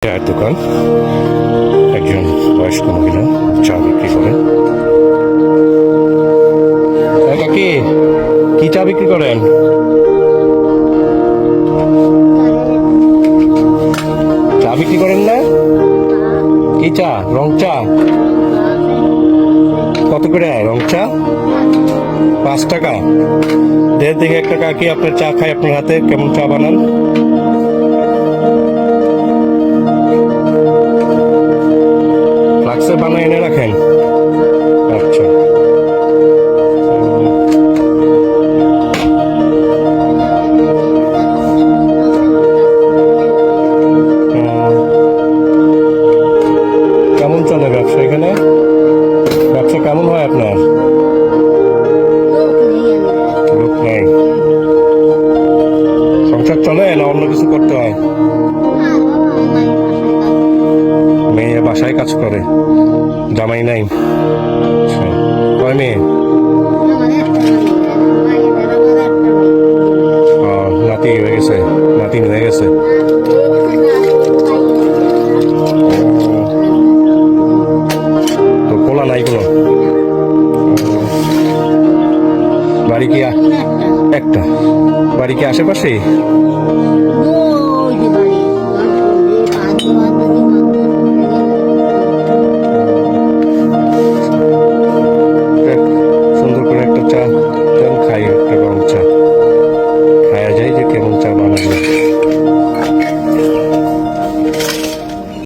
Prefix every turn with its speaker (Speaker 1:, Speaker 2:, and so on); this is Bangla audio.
Speaker 1: চায়ের দোকান, একজন বয়স্ক মহিলা চা বিক্রি করেন। কাকি, কি চা বিক্রি করেন? চা বিক্রি করেন না? কি চা? রং চা? কত করে রং চা? 5 টাকা। দেখে একটা কাকি আপনার চা খায়, আপনার হাতে কেমন চা বানান। ফ্লাক্সে বানায় এনে রাখেন? আচ্ছা। কেমন চলে ব্যবসা এখানে? ব্যবসা কেমন হয় আপনার? লোক নেই। সংসার চলে না অন্য কিছু করতে হয়? মেয়ে বাসায় কাজ করে, জামাই নাই? আচ্ছা, কয় মেয়ে? নাতি হয়ে গেছে, নাতিন হয়ে গেছে। তো পোলা নাই কোনো? বাড়ি কি একটা? বাড়ি কি আশেপাশে?